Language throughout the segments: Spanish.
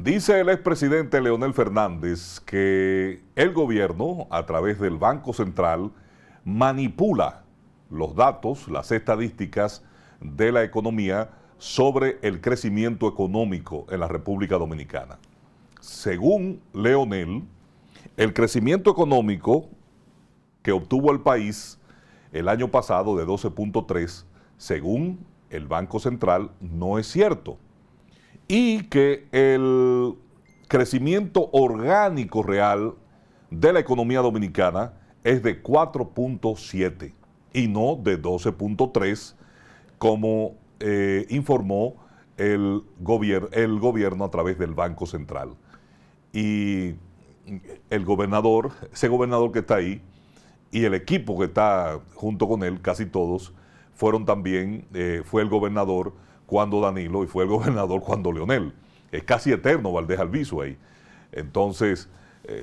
Dice el expresidente Leonel Fernández que el gobierno, a través del Banco Central, manipula los datos, las estadísticas de la economía sobre el crecimiento económico en la República Dominicana. Según Leonel, el crecimiento económico que obtuvo el país el año pasado de 12.3, según el Banco Central, no es cierto. Y que el crecimiento orgánico real de la economía dominicana es de 4.7 y no de 12.3, como informó el gobierno a través del Banco Central. Y el gobernador, ese gobernador que está ahí, y el equipo que está junto con él, casi todos, fueron también, fue el gobernador cuando Danilo y fue el gobernador cuando Leonel. Es casi eterno Valdés Albizu ahí. Entonces,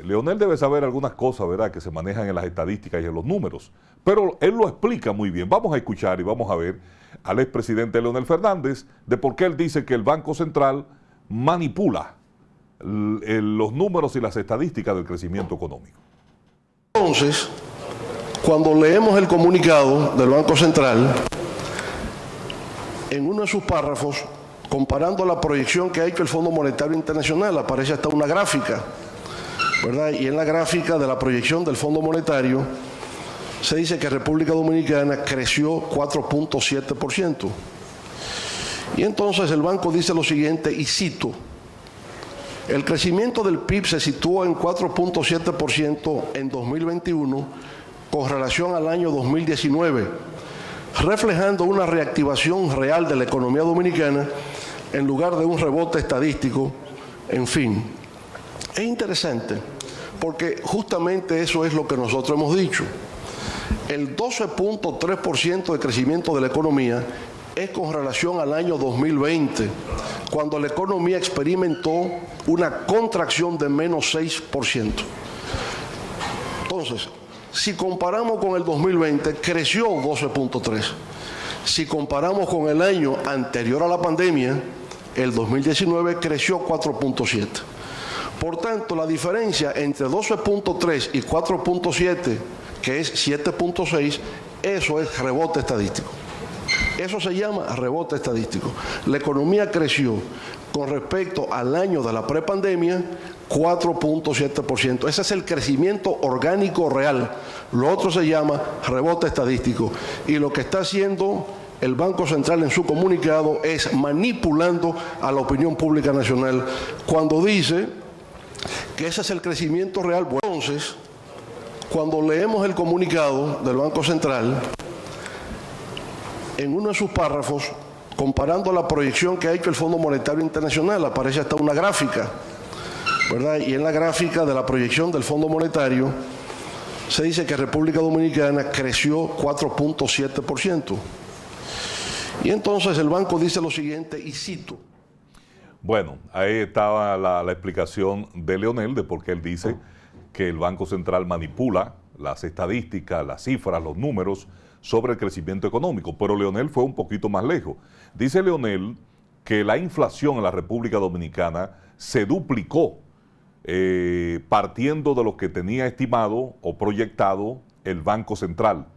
Leonel debe saber algunas cosas, ¿verdad?, que se manejan en las estadísticas y en los números. Pero él lo explica muy bien. Vamos a escuchar y vamos a ver al expresidente Leonel Fernández de por qué él dice que el Banco Central manipula los números y las estadísticas del crecimiento económico. Entonces, cuando leemos el comunicado del Banco Central, en uno de sus párrafos, comparando la proyección que ha hecho el Fondo Monetario Internacional, aparece hasta una gráfica, ¿verdad? Y en la gráfica de la proyección del Fondo Monetario se dice que República Dominicana creció 4.7%. Y entonces el banco dice lo siguiente, y cito: el crecimiento del PIB se situó en 4.7% en 2021 con relación al año 2019, reflejando una reactivación real de la economía dominicana en lugar de un rebote estadístico. En fin, es interesante porque justamente eso es lo que nosotros hemos dicho. El 12.3% de crecimiento de la economía es con relación al año 2020, cuando la economía experimentó una contracción de menos 6%. Entonces, si comparamos con el 2020, creció 12.3%. Si comparamos con el año anterior a la pandemia, el 2019 creció 4.7%. Por tanto, la diferencia entre 12.3 y 4.7, que es 7.6, eso es rebote estadístico. Eso se llama rebote estadístico. La economía creció con respecto al año de la prepandemia 4.7%. Ese es el crecimiento orgánico real. Lo otro se llama rebote estadístico. Y lo que está haciendo el Banco Central en su comunicado es manipulando a la opinión pública nacional cuando dice que ese es el crecimiento real. Bueno, entonces, cuando leemos el comunicado del Banco Central, en uno de sus párrafos, comparando la proyección que ha hecho el Fondo Monetario Internacional, aparece hasta una gráfica, ¿verdad? Y en la gráfica de la proyección del Fondo Monetario se dice que República Dominicana creció 4.7%. Y entonces el banco dice lo siguiente, y cito. Bueno, ahí estaba la explicación de Leonel de por qué él dice que el Banco Central manipula las estadísticas, las cifras, los números sobre el crecimiento económico. Pero Leonel fue un poquito más lejos. Dice Leonel que la inflación en la República Dominicana se duplicó partiendo de lo que tenía estimado o proyectado el Banco Central.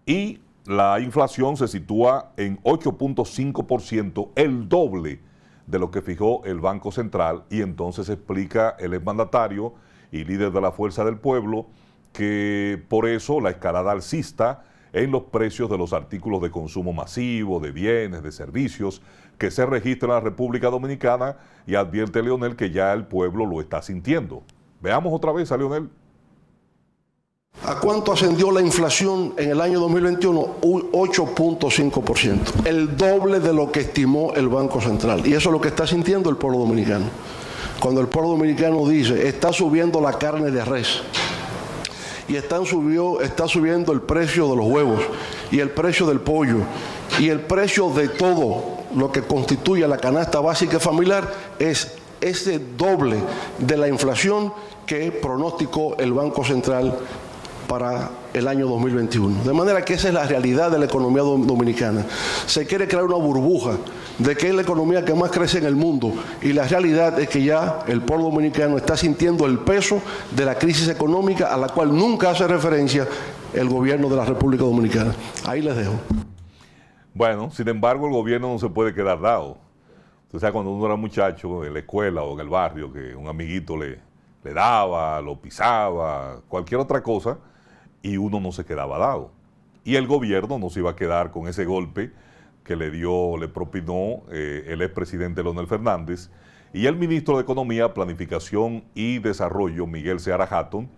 Y la inflación se sitúa en 8.5%, el doble de lo que fijó el Banco Central. Y entonces explica el exmandatario y líder de la Fuerza del Pueblo que por eso la escalada alcista en los precios de los artículos de consumo masivo, de bienes, de servicios, que se registra en la República Dominicana, y advierte Leonel que ya el pueblo lo está sintiendo. Veamos otra vez a Leonel. ¿A cuánto ascendió la inflación en el año 2021? 8.5%. El doble de lo que estimó el Banco Central. Y eso es lo que está sintiendo el pueblo dominicano. Cuando el pueblo dominicano dice, está subiendo la carne de res, y está subiendo el precio de los huevos, y el precio del pollo, y el precio de todo lo que constituye la canasta básica familiar, es ese doble de la inflación que pronosticó el Banco Central para el año 2021. De manera que esa es la realidad de la economía dominicana. Se quiere crear una burbuja de que es la economía que más crece en el mundo, y la realidad es que ya el pueblo dominicano está sintiendo el peso de la crisis económica a la cual nunca hace referencia el gobierno de la República Dominicana. Ahí les dejo. Bueno, sin embargo, el gobierno no se puede quedar dado. Usted sabe, cuando uno era muchacho en la escuela o en el barrio, que un amiguito le daba, lo pisaba, cualquier otra cosa, y uno no se quedaba dado. Y el gobierno no se iba a quedar con ese golpe que le propinó el expresidente Leonel Fernández, y el ministro de Economía, Planificación y Desarrollo, Miguel Seara Hatton,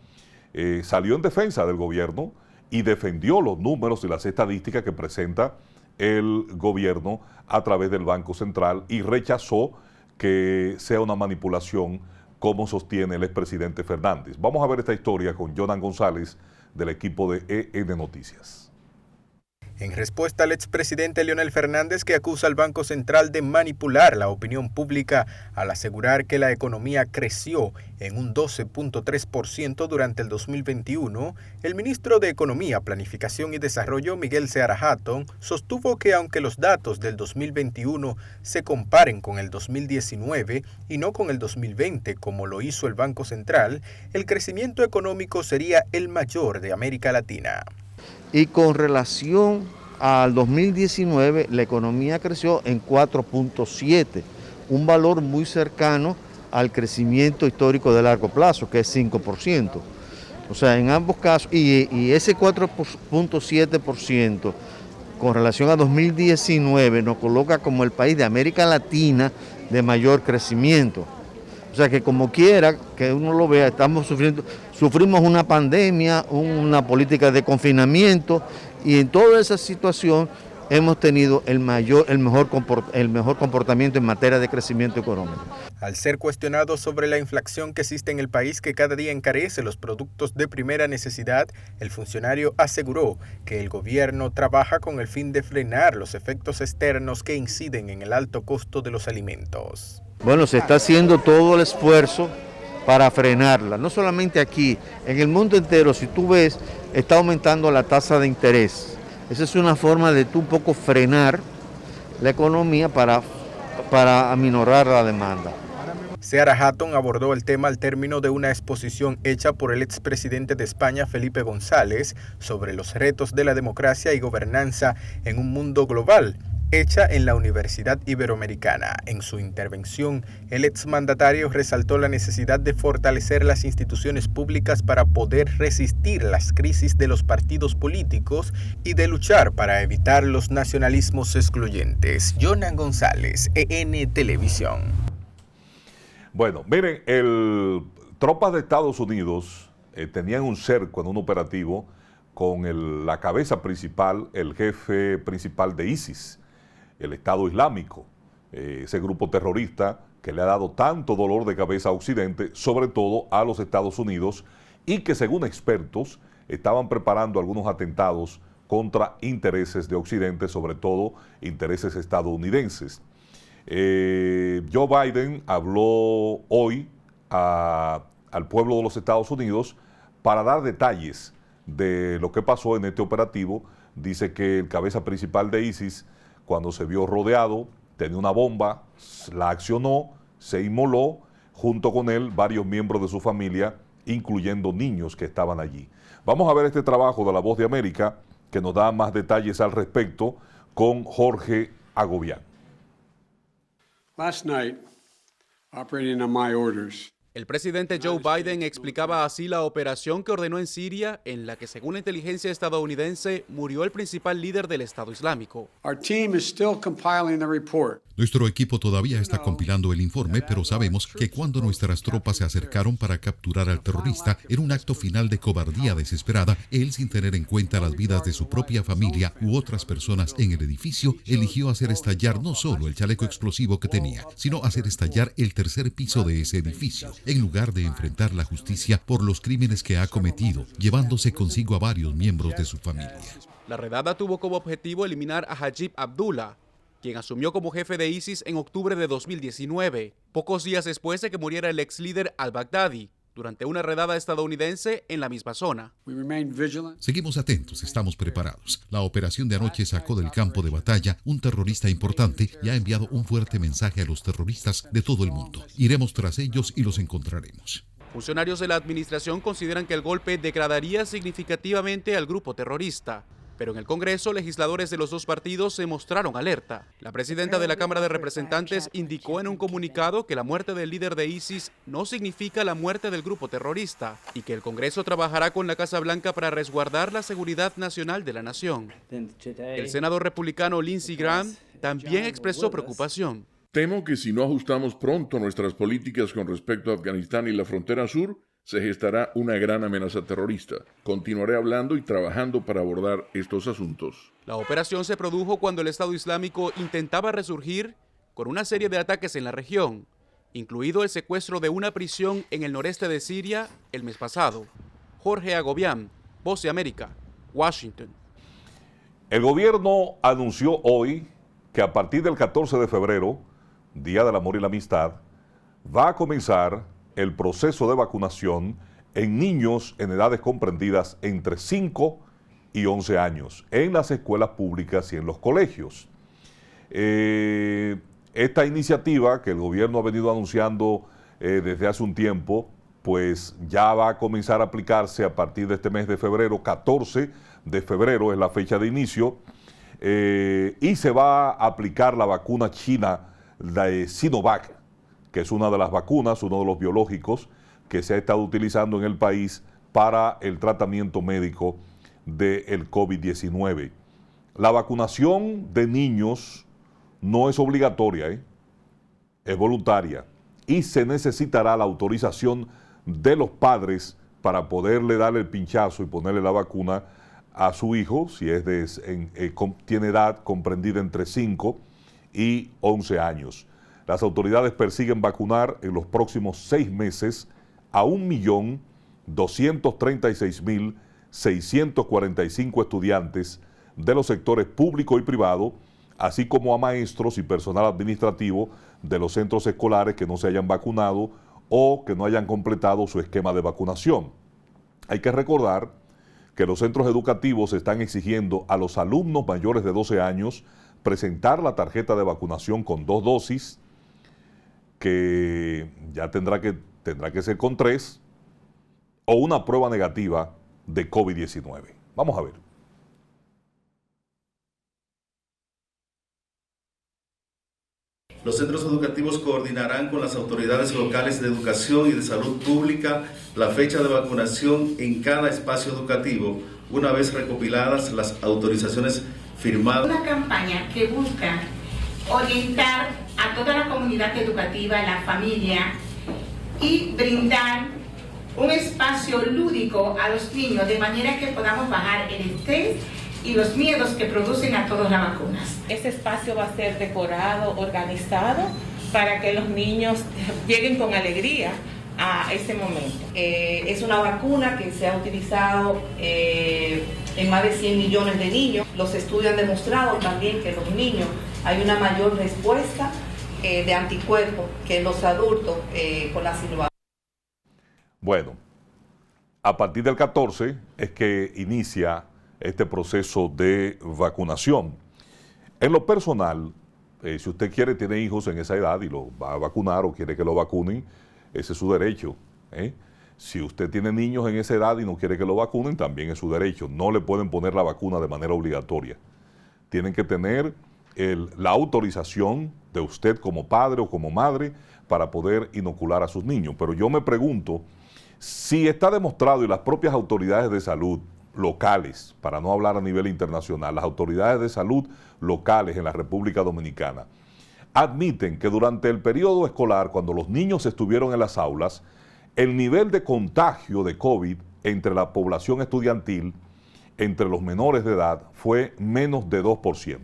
salió en defensa del gobierno y defendió los números y las estadísticas que presenta el gobierno a través del Banco Central, y rechazó que sea una manipulación como sostiene el expresidente Fernández. Vamos a ver esta historia con Jonan González del equipo de EN Noticias. En respuesta al expresidente Leonel Fernández, que acusa al Banco Central de manipular la opinión pública al asegurar que la economía creció en un 12.3% durante el 2021, el ministro de Economía, Planificación y Desarrollo, Miguel Seara Hatton, sostuvo que aunque los datos del 2021 se comparen con el 2019 y no con el 2020 como lo hizo el Banco Central, el crecimiento económico sería el mayor de América Latina. Y con relación al 2019, la economía creció en 4.7, un valor muy cercano al crecimiento histórico de largo plazo, que es 5%. O sea, en ambos casos, y ese 4.7% con relación a 2019 nos coloca como el país de América Latina de mayor crecimiento. O sea que como quiera que uno lo vea, sufrimos una pandemia, una política de confinamiento, y en toda esa situación hemos tenido el mejor comportamiento en materia de crecimiento económico. Al ser cuestionado sobre la inflación que existe en el país, que cada día encarece los productos de primera necesidad, el funcionario aseguró que el gobierno trabaja con el fin de frenar los efectos externos que inciden en el alto costo de los alimentos. Bueno, se está haciendo todo el esfuerzo para frenarla, no solamente aquí, en el mundo entero. Si tú ves, está aumentando la tasa de interés. Esa es una forma de tú un poco frenar la economía para aminorar la demanda. Seara Hatton abordó el tema al término de una exposición hecha por el expresidente de España, Felipe González, sobre los retos de la democracia y gobernanza en un mundo global, hecha en la Universidad Iberoamericana. En su intervención, el exmandatario resaltó la necesidad de fortalecer las instituciones públicas para poder resistir las crisis de los partidos políticos y de luchar para evitar los nacionalismos excluyentes. Jonan González, EN Televisión. Bueno, miren, tropas de Estados Unidos tenían un cerco en un operativo con la cabeza principal, el jefe principal de ISIS, el Estado Islámico, ese grupo terrorista que le ha dado tanto dolor de cabeza a Occidente, sobre todo a los Estados Unidos, y que según expertos estaban preparando algunos atentados contra intereses de Occidente, sobre todo intereses estadounidenses. Joe Biden habló hoy al pueblo de los Estados Unidos para dar detalles de lo que pasó en este operativo. Dice que el cabeza principal de ISIS, cuando se vio rodeado, tenía una bomba, la accionó, se inmoló, junto con él varios miembros de su familia, incluyendo niños que estaban allí. Vamos a ver este trabajo de La Voz de América, que nos da más detalles al respecto, con Jorge Agobián. Last night, operating on my orders, el presidente Joe Biden explicaba así la operación que ordenó en Siria, en la que, según la inteligencia estadounidense, murió el principal líder del Estado Islámico. Our team is still compiling the report. Nuestro equipo todavía está compilando el informe, pero sabemos que cuando nuestras tropas se acercaron para capturar al terrorista, en un acto final de cobardía desesperada, él, sin tener en cuenta las vidas de su propia familia u otras personas en el edificio, eligió hacer estallar no solo el chaleco explosivo que tenía, sino hacer estallar el tercer piso de ese edificio, en lugar de enfrentar la justicia por los crímenes que ha cometido, llevándose consigo a varios miembros de su familia. La redada tuvo como objetivo eliminar a Hajib Abdullah, quien asumió como jefe de ISIS en octubre de 2019, pocos días después de que muriera el ex líder al-Baghdadi, durante una redada estadounidense en la misma zona. We remain vigilant. Seguimos atentos, estamos preparados. La operación de anoche sacó del campo de batalla un terrorista importante y ha enviado un fuerte mensaje a los terroristas de todo el mundo. Iremos tras ellos y los encontraremos. Funcionarios de la administración consideran que el golpe degradaría significativamente al grupo terrorista. Pero en el Congreso, legisladores de los dos partidos se mostraron alerta. La presidenta de la Cámara de Representantes indicó en un comunicado que la muerte del líder de ISIS no significa la muerte del grupo terrorista y que el Congreso trabajará con la Casa Blanca para resguardar la seguridad nacional de la nación. El senador republicano Lindsey Graham también expresó preocupación. Temo que si no ajustamos pronto nuestras políticas con respecto a Afganistán y la frontera sur, se gestará una gran amenaza terrorista. Continuaré hablando y trabajando para abordar estos asuntos. La operación se produjo cuando el Estado Islámico intentaba resurgir con una serie de ataques en la región, incluido el secuestro de una prisión en el noreste de Siria el mes pasado. Jorge Agobián, Voz de América, Washington. El gobierno anunció hoy que a partir del 14 de febrero, Día del Amor y la Amistad, va a comenzar el proceso de vacunación en niños en edades comprendidas entre 5 y 11 años, en las escuelas públicas y en los colegios. Esta iniciativa que el gobierno ha venido anunciando desde hace un tiempo, pues ya va a comenzar a aplicarse a partir de este mes de febrero. 14 de febrero es la fecha de inicio, y se va a aplicar la vacuna china, la de Sinovac, que es una de las vacunas, uno de los biológicos que se ha estado utilizando en el país para el tratamiento médico del COVID-19. La vacunación de niños no es obligatoria, es voluntaria, y se necesitará la autorización de los padres para poderle dar el pinchazo y ponerle la vacuna a su hijo, si es tiene edad comprendida entre 5 y 11 años. Las autoridades persiguen vacunar en los próximos 6 meses a 1.236.645 estudiantes de los sectores público y privado, así como a maestros y personal administrativo de los centros escolares que no se hayan vacunado o que no hayan completado su esquema de vacunación. Hay que recordar que los centros educativos están exigiendo a los alumnos mayores de 12 años presentar la tarjeta de vacunación con 2 dosis, que ya tendrá que ser con 3, o una prueba negativa de COVID-19. Vamos a ver. Los centros educativos coordinarán con las autoridades locales de educación y de salud pública la fecha de vacunación en cada espacio educativo, una vez recopiladas las autorizaciones firmadas. Una campaña que busca orientar a toda la comunidad educativa, la familia, y brindar un espacio lúdico a los niños de manera que podamos bajar el estrés y los miedos que producen a todas las vacunas. Este espacio va a ser decorado, organizado, para que los niños lleguen con alegría a ese momento. Es una vacuna que se ha utilizado en más de 100 millones de niños. Los estudios han demostrado también que en los niños hay una mayor respuesta de anticuerpos que en los adultos con la Sinovac. Bueno, a partir del 14 es que inicia este proceso de vacunación. En lo personal, si usted tiene hijos en esa edad y lo va a vacunar o quiere que lo vacunen, ese es su derecho. Si usted tiene niños en esa edad y no quiere que lo vacunen, también es su derecho. No le pueden poner la vacuna de manera obligatoria. Tienen que tener la autorización de usted como padre o como madre para poder inocular a sus niños. Pero yo me pregunto, si está demostrado y las propias autoridades de salud locales, para no hablar a nivel internacional, las autoridades de salud locales en la República Dominicana admiten que durante el periodo escolar, cuando los niños estuvieron en las aulas, el nivel de contagio de COVID entre la población estudiantil, entre los menores de edad, fue menos de 2%.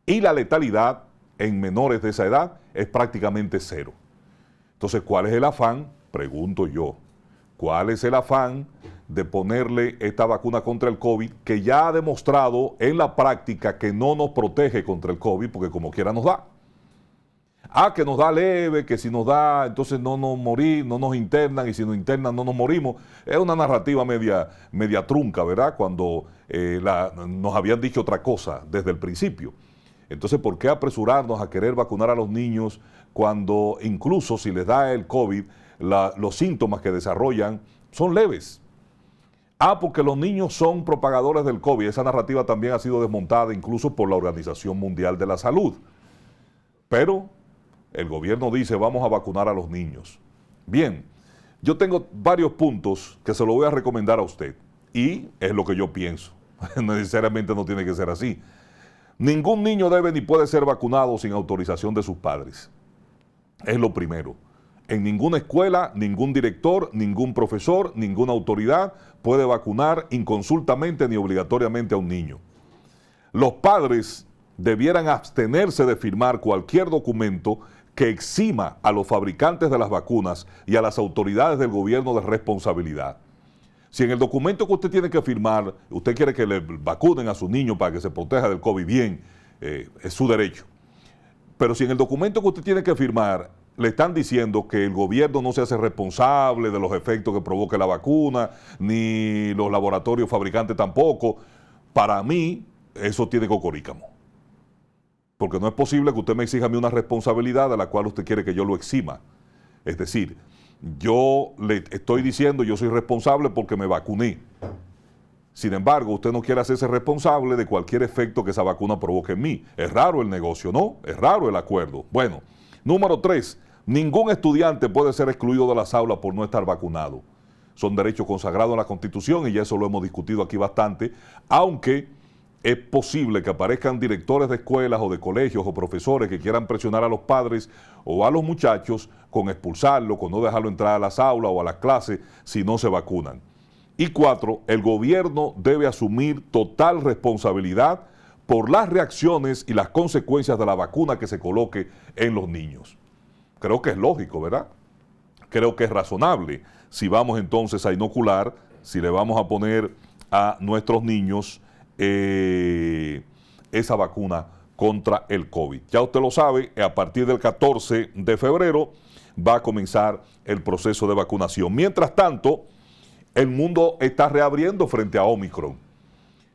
Y la letalidad en menores de esa edad es prácticamente 0. Entonces, ¿cuál es el afán? Pregunto yo. ¿Cuál es el afán de ponerle esta vacuna contra el COVID que ya ha demostrado en la práctica que no nos protege contra el COVID porque como quiera nos da? que nos da leve, que si nos da, entonces no nos morimos, no nos internan, y si nos internan no nos morimos. Es una narrativa media trunca, ¿verdad? Cuando nos habían dicho otra cosa desde el principio. Entonces, ¿por qué apresurarnos a querer vacunar a los niños cuando incluso si les da el COVID, los síntomas que desarrollan son leves? Porque los niños son propagadores del COVID. Esa narrativa también ha sido desmontada incluso por la Organización Mundial de la Salud. Pero el gobierno dice, vamos a vacunar a los niños. Bien, yo tengo varios puntos que se los voy a recomendar a usted. Y es lo que yo pienso. Necesariamente no tiene que ser así. Ningún niño debe ni puede ser vacunado sin autorización de sus padres. Es lo primero. En ninguna escuela, ningún director, ningún profesor, ninguna autoridad puede vacunar inconsultamente ni obligatoriamente a un niño. Los padres debieran abstenerse de firmar cualquier documento que exima a los fabricantes de las vacunas y a las autoridades del gobierno de responsabilidad. Si en el documento que usted tiene que firmar, usted quiere que le vacunen a su niño para que se proteja del COVID, bien, es su derecho. Pero si en el documento que usted tiene que firmar le están diciendo que el gobierno no se hace responsable de los efectos que provoque la vacuna, ni los laboratorios fabricantes tampoco, para mí eso tiene cocorícamo. Porque no es posible que usted me exija a mí una responsabilidad de la cual usted quiere que yo lo exima. Es decir, yo le estoy diciendo yo soy responsable porque me vacuné. Sin embargo, usted no quiere hacerse responsable de cualquier efecto que esa vacuna provoque en mí. Es raro el negocio, ¿no? Es raro el acuerdo. Bueno, número 3, ningún estudiante puede ser excluido de las aulas por no estar vacunado. Son derechos consagrados en la Constitución y ya eso lo hemos discutido aquí bastante, aunque es posible que aparezcan directores de escuelas o de colegios o profesores que quieran presionar a los padres o a los muchachos con expulsarlo, con no dejarlo entrar a las aulas o a las clases si no se vacunan. Y 4, el gobierno debe asumir total responsabilidad por las reacciones y las consecuencias de la vacuna que se coloque en los niños. Creo que es lógico, ¿verdad? Creo que es razonable. Si vamos entonces a inocular, si le vamos a poner a nuestros niños esa vacuna contra el COVID. Ya usted lo sabe, a partir del 14 de febrero va a comenzar el proceso de vacunación. Mientras tanto, el mundo está reabriendo frente a Omicron.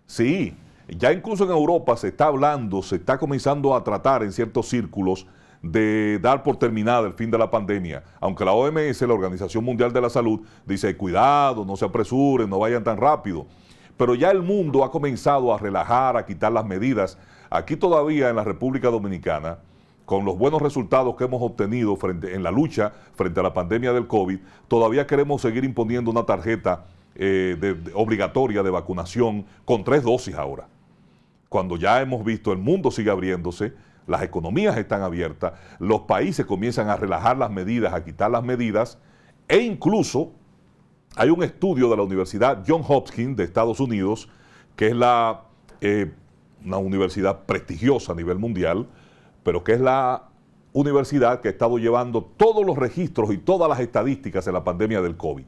Sí, ya incluso en Europa se está hablando, se está comenzando a tratar en ciertos círculos de dar por terminada el fin de la pandemia, aunque la OMS, la Organización Mundial de la Salud, dice cuidado, no se apresuren, no vayan tan rápido. Pero ya el mundo ha comenzado a relajar, a quitar las medidas. Aquí todavía en la República Dominicana, con los buenos resultados que hemos obtenido en la lucha frente a la pandemia del COVID, todavía queremos seguir imponiendo una tarjeta obligatoria de vacunación con 3 dosis ahora. Cuando ya hemos visto el mundo sigue abriéndose, las economías están abiertas, los países comienzan a relajar las medidas, a quitar las medidas, e incluso hay un estudio de la Universidad Johns Hopkins de Estados Unidos, que es una universidad prestigiosa a nivel mundial, pero que es la universidad que ha estado llevando todos los registros y todas las estadísticas de la pandemia del COVID.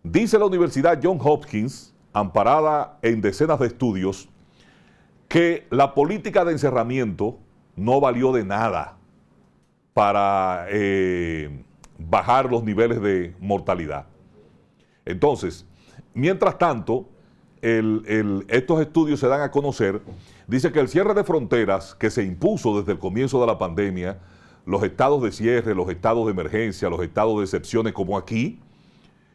Dice la Universidad Johns Hopkins, amparada en decenas de estudios, que la política de encerramiento no valió de nada para bajar los niveles de mortalidad. Entonces, mientras tanto, estos estudios se dan a conocer, dice que el cierre de fronteras que se impuso desde el comienzo de la pandemia, los estados de cierre, los estados de emergencia, los estados de excepciones como aquí,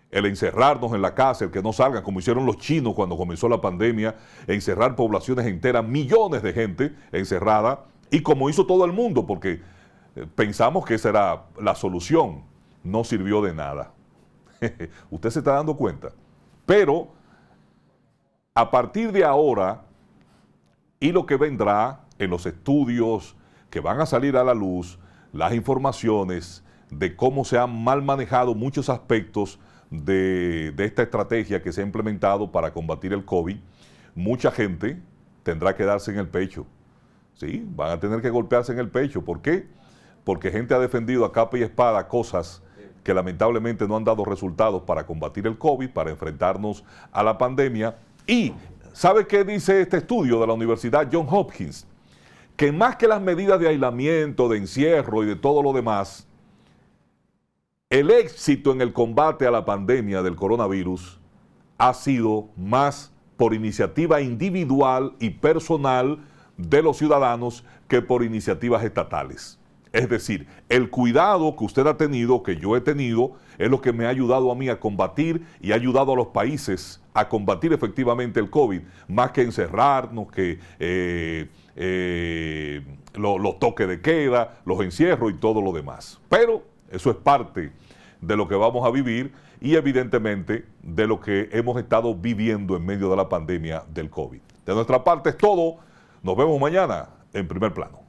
el encerrarnos en la casa, el que no salgan, como hicieron los chinos cuando comenzó la pandemia, encerrar poblaciones enteras, millones de gente encerrada, y como hizo todo el mundo, porque pensamos que esa era la solución, no sirvió de nada. Usted se está dando cuenta. Pero a partir de ahora y lo que vendrá en los estudios que van a salir a la luz, las informaciones de cómo se han mal manejado muchos aspectos de esta estrategia que se ha implementado para combatir el COVID, mucha gente tendrá que darse en el pecho. Sí, van a tener que golpearse en el pecho. ¿Por qué? Porque gente ha defendido a capa y espada cosas que lamentablemente no han dado resultados para combatir el COVID, para enfrentarnos a la pandemia. Y, ¿sabe qué dice este estudio de la Universidad Johns Hopkins? que más que las medidas de aislamiento, de encierro y de todo lo demás, el éxito en el combate a la pandemia del coronavirus ha sido más por iniciativa individual y personal de los ciudadanos que por iniciativas estatales. Es decir, el cuidado que usted ha tenido, que yo he tenido, es lo que me ha ayudado a mí a combatir y ha ayudado a los países a combatir efectivamente el COVID, más que encerrarnos, que los toques de queda, los encierros y todo lo demás. Pero eso es parte de lo que vamos a vivir y evidentemente de lo que hemos estado viviendo en medio de la pandemia del COVID. De nuestra parte es todo. Nos vemos mañana en Primer Plano.